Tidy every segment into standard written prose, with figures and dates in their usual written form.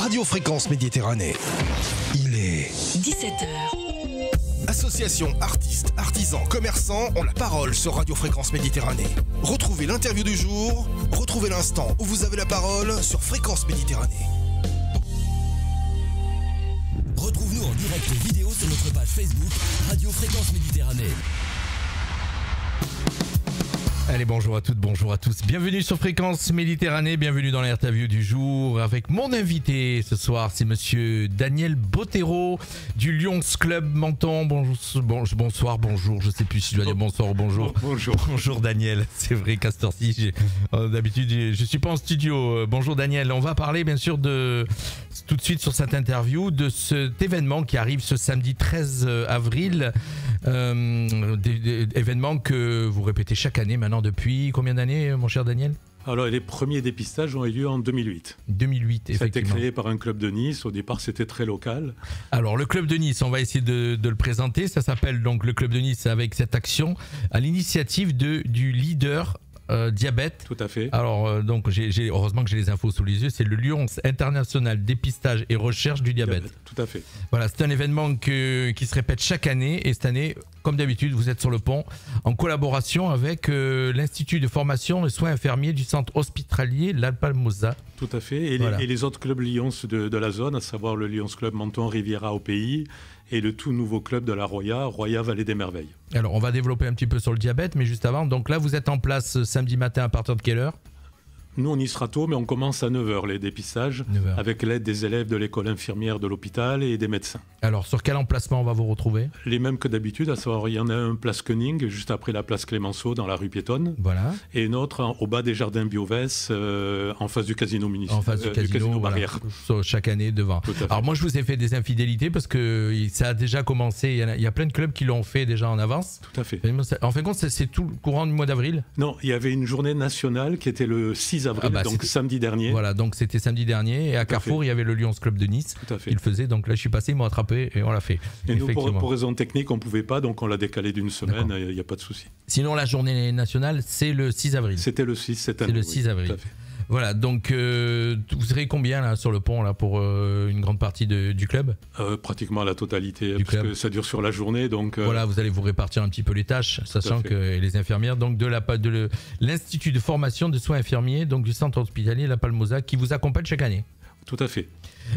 Radio Fréquence Méditerranée. Il est 17h. Associations, artistes, artisans, commerçants ont la parole sur Radio Fréquence Méditerranée. Retrouvez l'interview du jour, retrouvez l'instant où vous avez la parole sur Fréquence Méditerranée. Retrouve-nous en direct vidéo sur notre page Facebook Radio Fréquence Méditerranée. Allez, bonjour à toutes, bonjour à tous. Bienvenue sur Fréquence Méditerranée, bienvenue dans l'interview du jour avec mon invité ce soir, c'est monsieur Daniel Bottero du Lions Club Menton. Bonsoir, bonjour, je sais plus si je dois dire bonsoir ou bonjour. Bonjour. Bonjour Daniel, c'est vrai qu'à cette heure-ci, d'habitude je suis pas en studio. Bonjour Daniel, on va parler bien sûr tout de suite sur cette interview de cet événement qui arrive ce samedi 13 avril. Événement que vous répétez chaque année maintenant depuis combien d'années, mon cher Daniel ? Alors, les premiers dépistages ont eu lieu en 2008. 2008, effectivement. Ça a été créé par un club de Nice. Au départ, c'était très local. Alors, le club de Nice, on va essayer de le présenter. Ça s'appelle donc le club de Nice avec cette action à l'initiative du leader diabète. Tout à fait. Alors, donc, heureusement que j'ai les infos sous les yeux. C'est le Lions International Dépistage et Recherche du Diabète. Tout à fait. Voilà, c'est un événement qui se répète chaque année. Et cette année, comme d'habitude, vous êtes sur le pont en collaboration avec l'Institut de formation et soins infirmiers du centre hospitalier La Palmosa. Tout à fait. Et, voilà. et les autres clubs Lions de la zone, à savoir le Lions Club Menton Riviera au Pays et le tout nouveau club de la Roya Vallée des Merveilles. Alors, on va développer un petit peu sur le diabète, mais juste avant, donc là, vous êtes en place samedi matin à partir de quelle heure ? Nous, on y sera tôt, mais on commence à 9h les dépistages, 9h. Avec l'aide des élèves de l'école infirmière de l'hôpital et des médecins. Alors, sur quel emplacement on va vous retrouver ? Les mêmes que d'habitude, à savoir, il y en a un place Koenig, juste après la place Clémenceau, dans la rue piétonne. Voilà. Et une autre au bas des jardins Biovès, en face du casino municipal. En face du casino Barrière. Voilà, chaque année devant. Alors, moi, je vous ai fait des infidélités parce que ça a déjà commencé. Il y a plein de clubs qui l'ont fait déjà en avance. Tout à fait. En fin de compte, c'est tout le courant du mois d'avril ? Non, il y avait une journée nationale qui était le 6 avril, donc samedi dernier. Voilà, donc c'était samedi dernier. Et à Carrefour, il y avait le Lions Club de Nice. Tout à fait. Il le faisait. Donc là, je suis passé, ils m'ont attrapé et on l'a fait. Et nous, pour raison technique, on ne pouvait pas, donc on l'a décalé d'une semaine, il n'y a pas de souci. Sinon, la journée nationale, c'est le 6 avril. C'était le 6 cette année. C'est le 6 avril. Tout à fait. Voilà, donc vous serez combien là sur le pont là pour une grande partie du club ? Pratiquement la totalité, parce que ça dure sur la journée. Donc voilà, vous allez vous répartir un petit peu les tâches, sachant que les infirmières donc de l'Institut de formation de soins infirmiers, donc du centre hospitalier La Palmosa, qui vous accompagne chaque année. Tout à fait.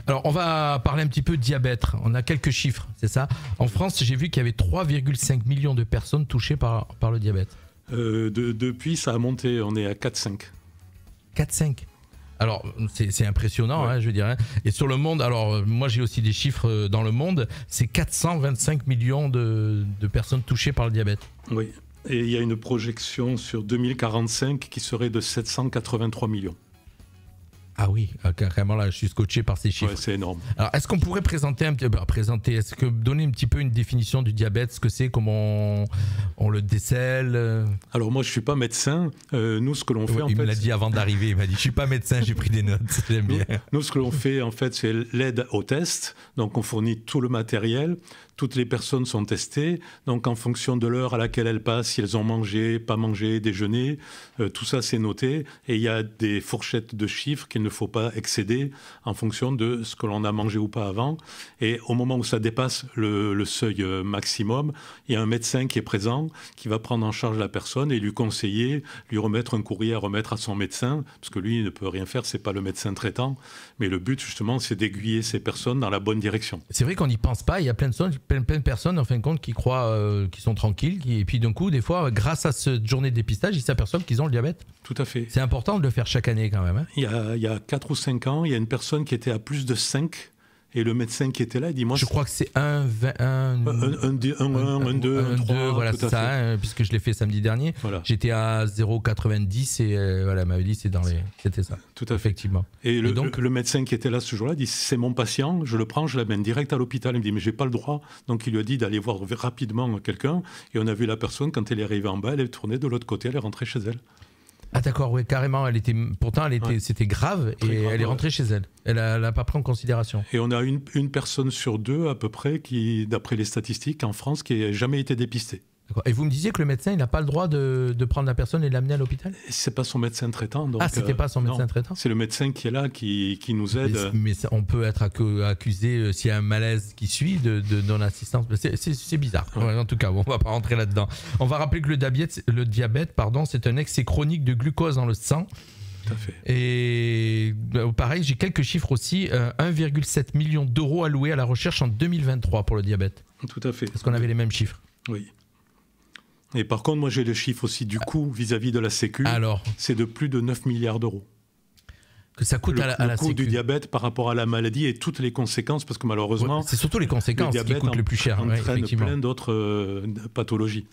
Alors, on va parler un petit peu de diabète. On a quelques chiffres, c'est ça ? En France, j'ai vu qu'il y avait 3,5 millions de personnes touchées par le diabète. Depuis, ça a monté, on est à 4,5. 4-5. Alors, c'est impressionnant, ouais. Je veux dire. Hein. Et sur le monde, alors moi j'ai aussi des chiffres dans le monde, c'est 425 millions de personnes touchées par le diabète. Oui, et il y a une projection sur 2045 qui serait de 783 millions. Ah oui, carrément là, je suis scotché par ces chiffres. Ouais, c'est énorme. Alors, est-ce qu'on pourrait donner un petit peu une définition du diabète, ce que c'est, comment on le décèle ? Alors moi, je suis pas médecin. Nous, ce que l'on fait, il me l'a dit avant d'arriver. Il m'a dit, je suis pas médecin, j'ai pris des notes. J'aime bien. Nous, ce que l'on fait, en fait, c'est l'aide au test. Donc, on fournit tout le matériel. Toutes les personnes sont testées, donc en fonction de l'heure à laquelle elles passent, si elles ont mangé, pas mangé, déjeuné, tout ça c'est noté. Et il y a des fourchettes de chiffres qu'il ne faut pas excéder en fonction de ce que l'on a mangé ou pas avant. Et au moment où ça dépasse le seuil maximum, il y a un médecin qui est présent, qui va prendre en charge la personne et lui conseiller, lui remettre un courrier à remettre à son médecin, parce que lui il ne peut rien faire, c'est pas le médecin traitant. Mais le but justement, c'est d'aiguiller ces personnes dans la bonne direction. C'est vrai qu'on n'y pense pas, il y a plein de personnes en fin de compte qui croient qu'ils sont tranquilles et puis d'un coup des fois grâce à cette journée de dépistage ils s'aperçoivent qu'ils ont le diabète. Tout à fait. C'est important de le faire chaque année quand même. Hein. Il y a 4 ou 5 ans, il y a une personne qui était à plus de 5 et le médecin qui était là, il dit moi... Je crois que c'est 1, 2, 3, voilà, c'est ça, hein, puisque je l'ai fait samedi dernier. Voilà. J'étais à 0,90 et voilà, m'avait dit c'était ça. Tout à fait. Effectivement. Et donc, le médecin qui était là ce jour-là dit c'est mon patient, je le prends, je l'amène direct à l'hôpital. Il me dit mais j'ai pas le droit. Donc il lui a dit d'aller voir rapidement quelqu'un et on a vu la personne quand elle est arrivée en bas, elle est tournée de l'autre côté, elle est rentrée chez elle. Ah d'accord, oui, carrément. C'était grave et grave, elle est rentrée chez elle. Elle n'a pas pris en considération. Et on a une personne sur 2 à peu près qui, d'après les statistiques en France, qui n'a jamais été dépistée. D'accord. Et vous me disiez que le médecin, il n'a pas le droit de prendre la personne et de l'amener à l'hôpital ? C'est pas son médecin traitant. Donc, c'était pas son médecin traitant ? C'est le médecin qui est là, qui nous aide. Mais on peut être accusé, s'il y a un malaise qui suit, de non-assistance. C'est bizarre. Ouais. En tout cas, on va pas rentrer là-dedans. On va rappeler que le diabète, c'est un excès chronique de glucose dans le sang. Tout à fait. Et pareil, j'ai quelques chiffres aussi. 1,7 million d'euros alloués à la recherche en 2023 pour le diabète. Tout à fait. Est-ce qu'on avait les mêmes chiffres ? Oui. Et par contre, moi j'ai le chiffre aussi du coût vis-à-vis de la Sécu. Alors, c'est de plus de 9 milliards d'euros. Que ça coûte à la Sécu. Le coût du diabète par rapport à la maladie et toutes les conséquences, parce que malheureusement... c'est surtout les conséquences qui coûtent le plus cher. Entraîne plein d'autres pathologies.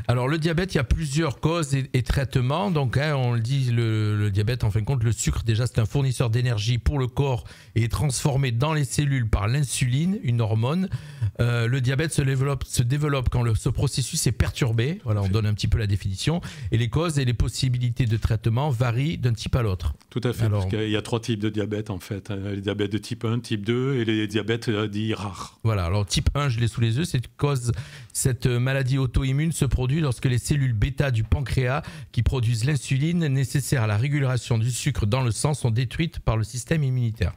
Alors le diabète, il y a plusieurs causes et traitements. Donc on le dit, le diabète, en fin de compte, le sucre déjà c'est un fournisseur d'énergie pour le corps et est transformé dans les cellules par l'insuline, une hormone. Le diabète se développe quand ce processus est perturbé. Voilà, on donne un petit peu la définition. Et les causes et les possibilités de traitement varient d'un type à l'autre. Tout à fait, parce qu'il y a 3 types de diabète en fait. Les diabètes de type 1, type 2 et les diabètes dits rares. Voilà, alors type 1, je l'ai sous les yeux, cette maladie auto-immune se produit lorsque les cellules bêta du pancréas qui produisent l'insuline nécessaire à la régulation du sucre dans le sang sont détruites par le système immunitaire.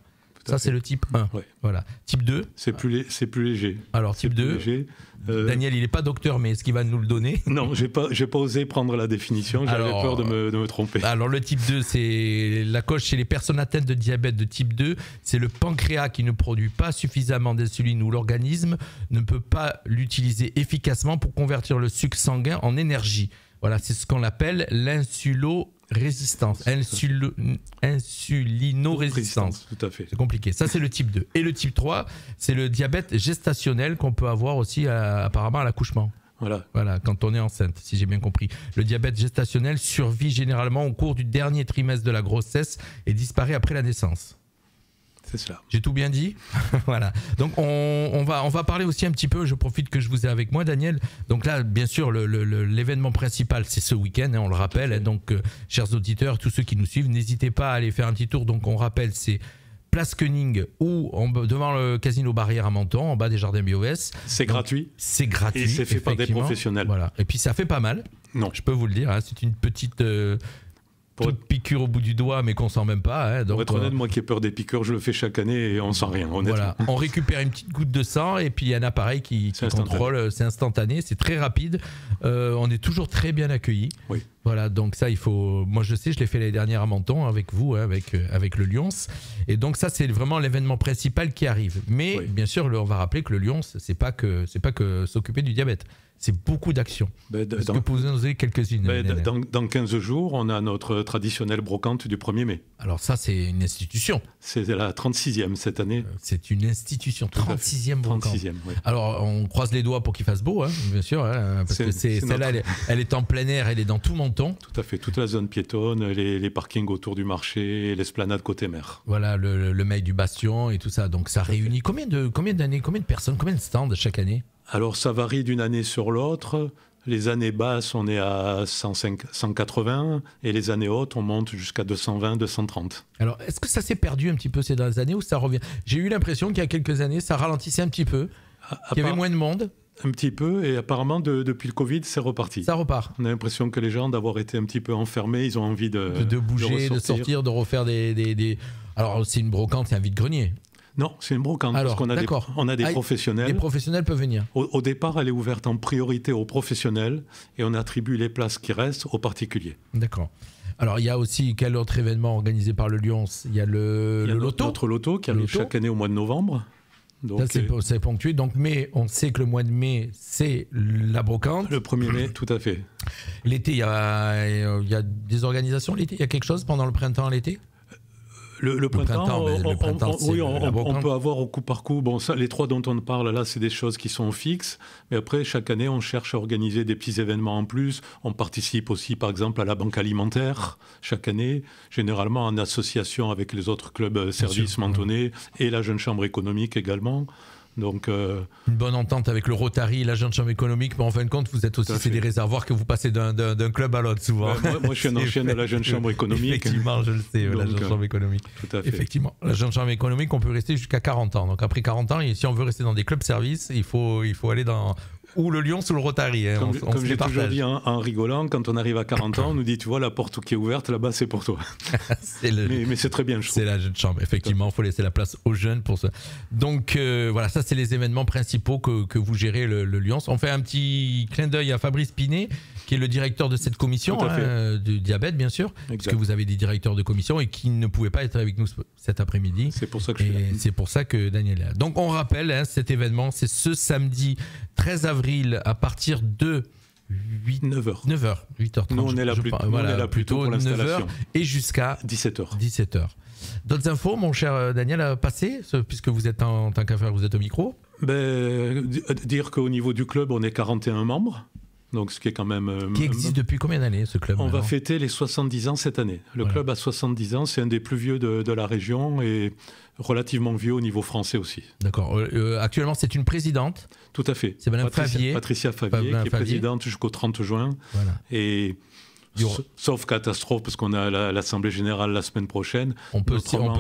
Ça, c'est le type 1. Ouais. Voilà. Type 2. C'est plus léger. Alors, type 2. Daniel, il n'est pas docteur, mais est-ce qu'il va nous le donner ? Non, j'ai pas osé prendre la définition. J'avais peur de me tromper. Alors, le type 2, c'est la cause chez les personnes atteintes de diabète de type 2. C'est le pancréas qui ne produit pas suffisamment d'insuline ou l'organisme ne peut pas l'utiliser efficacement pour convertir le sucre sanguin en énergie. Voilà, c'est ce qu'on appelle l'insulino-résistance. Insulino-résistance. Tout à fait. C'est compliqué. Ça, c'est le type 2. Et le type 3, c'est le diabète gestationnel qu'on peut avoir aussi apparemment à l'accouchement. Voilà, quand on est enceinte, si j'ai bien compris. Le diabète gestationnel survit généralement au cours du dernier trimestre de la grossesse et disparaît après la naissance. C'est cela. J'ai tout bien dit. Voilà. Donc on va parler aussi un petit peu, je profite que je vous ai avec moi Daniel. Donc là bien sûr l'événement principal c'est ce week-end, on le rappelle. Donc chers auditeurs, tous ceux qui nous suivent, n'hésitez pas à aller faire un petit tour. Donc on rappelle c'est Place Koenig ou devant le Casino Barrière à Menton, en bas des Jardins BOS. C'est gratuit. C'est gratuit. Et c'est fait par des professionnels. Voilà. Et puis ça fait pas mal. Non. Je peux vous le dire, hein, c'est une petite... toute piqûre au bout du doigt, mais qu'on sent même pas. Donc, pour être honnête, moi qui ai peur des piqûres, je le fais chaque année et on sent rien, honnêtement. Voilà, on récupère une petite goutte de sang et puis il y a un appareil qui contrôle. C'est instantané, c'est très rapide. On est toujours très bien accueillis. Oui. Voilà, donc ça, il faut. Moi, je sais, je l'ai fait l'année dernière à Menton avec vous, hein, avec le Lyons. Et donc ça, c'est vraiment l'événement principal qui arrive. Mais bien sûr, on va rappeler que le Lyons, c'est pas que s'occuper du diabète. C'est beaucoup d'actions. Est-ce que vous en avez quelques-unes dans 15 jours, on a notre traditionnelle brocante du 1er mai. Alors ça, c'est une institution. C'est la 36e cette année. C'est une institution, 36e brocante. 36e, oui. Alors, on croise les doigts pour qu'il fasse beau, hein, bien sûr. Hein, parce que celle-là, elle est en plein air, elle est dans tout Menton. Tout à fait, toute la zone piétonne, les parkings autour du marché, l'esplanade côté mer. Voilà, le mail du Bastion et tout ça. Donc ça réunit combien d'années, combien de personnes, combien de stands chaque année ? Alors ça varie d'une année sur l'autre. Les années basses, on est à 180 et les années hautes, on monte jusqu'à 220, 230. Alors, est-ce que ça s'est perdu un petit peu ces dernières années ou ça revient ? J'ai eu l'impression qu'il y a quelques années, ça ralentissait un petit peu, qu'il y avait moins de monde. Un petit peu, et apparemment, depuis le Covid, c'est reparti. Ça repart. On a l'impression que les gens, d'avoir été un petit peu enfermés, ils ont envie de bouger, de sortir, de refaire des... Alors, c'est une brocante, c'est un vide-grenier. Non, c'est une brocante, parce qu'on a des professionnels. Les professionnels peuvent venir. Au départ, elle est ouverte en priorité aux professionnels et on attribue les places qui restent aux particuliers. D'accord. Alors, il y a aussi, quel autre événement organisé par le Lyons ? Il y a le loto. Notre loto qui arrive chaque année au mois de novembre. Donc, ça, c'est ponctué. Donc, mais on sait que le mois de mai, c'est la brocante. Le 1er mai, tout à fait. L'été, il y a des organisations l'été ? Il y a quelque chose pendant le printemps, l'été ? Le printemps, on peut avoir au coup par coup. Bon, ça, les 3 dont on parle là, c'est des choses qui sont fixes. Mais après, chaque année, on cherche à organiser des petits événements en plus. On participe aussi, par exemple, à la banque alimentaire chaque année, généralement en association avec les autres clubs services mentonnais et la Jeune Chambre économique également. Donc, une bonne entente avec le Rotary, la Jeune Chambre économique, mais en fin de compte, vous êtes aussi, c'est des réservoirs que vous passez d'un club à l'autre souvent. Moi, je suis un ancien de la Jeune Chambre économique. Effectivement, je le sais, la Jeune Chambre économique. Tout à fait. Effectivement, la Jeune Chambre économique, on peut rester jusqu'à 40 ans. Donc après 40 ans, et si on veut rester dans des clubs services, il faut aller ou le Lions ou le Rotary. Hein, comme j'ai toujours dit en rigolant, quand on arrive à 40 ans, on nous dit, tu vois, la porte qui est ouverte, là-bas, c'est pour toi. Mais c'est très bien, je trouve. C'est la jeune chambre, effectivement, il faut laisser la place aux jeunes pour ça. Donc voilà, ça c'est les événements principaux que vous gérez le Lions. On fait un petit clin d'œil à Fabrice Pinet, qui est le directeur de cette commission du diabète, bien sûr, parce que vous avez des directeurs de commission et qui ne pouvaient pas être avec nous cet après-midi. C'est pour ça que je suis là. C'est pour ça que Daniel est là. Donc on rappelle, cet événement, c'est ce samedi 13 avril à partir de 9h. 8h30. Nous, on est là plutôt pour l'installation. 9h et jusqu'à 17h. D'autres infos, mon cher Daniel, à passer, puisque vous êtes en tant qu'affaire, vous êtes au micro. Dire qu'au niveau du club, on est 41 membres. Donc, ce qui est quand même... Qui existe depuis combien d'années, ce club? On va fêter les 70 ans cette année. Le club a 70 ans, c'est un des plus vieux de la région et relativement vieux au niveau français aussi. D'accord. Actuellement, c'est une présidente. Tout à fait. C'est Madame Patricia Favier, qui est présidente jusqu'au 30 juin. Voilà. Et... Sauf catastrophe, parce qu'on a l'Assemblée Générale la semaine prochaine. On peut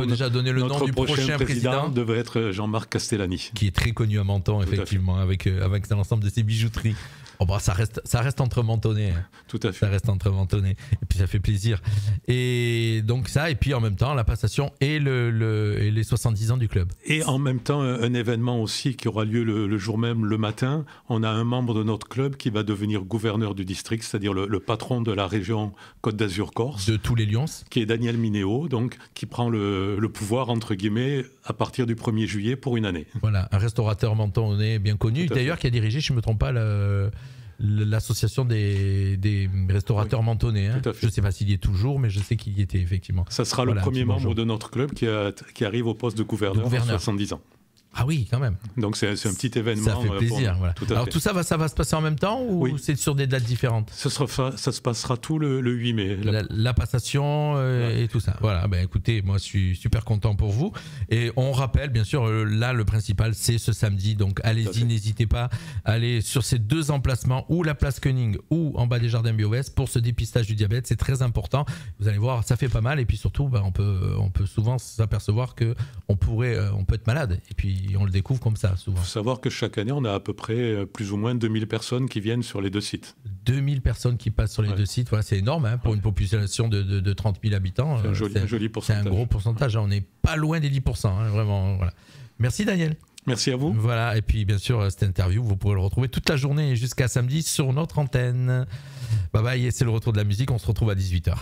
déjà donner le nom du prochain président. Devrait être Jean-Marc Castellani. Qui est très connu à Menton, effectivement, avec l'ensemble de ses bijouteries. Oh bah ça reste entre mentonnais. Tout à fait. Ça reste entre mentonnais. Et puis ça fait plaisir. Et donc ça, et puis en même temps, la passation et les 70 ans du club. Et en même temps, un événement aussi qui aura lieu le jour même, le matin. On a un membre de notre club qui va devenir gouverneur du district, c'est-à-dire le patron de la région Côte d'Azur-Corse. De tous les Lions. Qui est Daniel Minéo, donc qui prend le pouvoir, entre guillemets, à partir du 1er juillet pour une année. Voilà, un restaurateur mentonnais bien connu, d'ailleurs qui a dirigé, je ne me trompe pas, l'association des restaurateurs mentonnais. Hein. Je ne sais pas s'il y est toujours, mais je sais qu'il y était effectivement. Ça sera le premier membre de notre club qui arrive au poste de gouverneur à 70 ans. Ah oui, quand même. Donc c'est un petit événement. Ça fait plaisir. Voilà. Alors tout ça va se passer en même temps ou c'est sur des dates différentes? Ça se passera tout le 8 mai. La passation et tout ça. Voilà, écoutez, moi je suis super content pour vous. Et on rappelle, bien sûr, là le principal c'est ce samedi. Donc allez-y, n'hésitez pas à aller sur ces deux emplacements, ou la place Koenig ou en bas des Jardins Bio-Ouest, pour ce dépistage du diabète. C'est très important. Vous allez voir, ça fait pas mal. Et puis surtout, on peut souvent s'apercevoir qu'on peut être malade. Et puis on le découvre comme ça, souvent. Il faut savoir que chaque année, on a à peu près plus ou moins 2000 personnes qui viennent sur les deux sites. 2000 personnes qui passent sur les deux sites, voilà, c'est énorme pour une population de 30 000 habitants. C'est un joli pourcentage. C'est un gros pourcentage, on n'est pas loin des 10%, vraiment. Voilà. Merci Daniel. Merci à vous. Voilà, et puis bien sûr, cette interview, vous pourrez le retrouver toute la journée jusqu'à samedi sur notre antenne. Bye bye, c'est le retour de la musique, on se retrouve à 18h.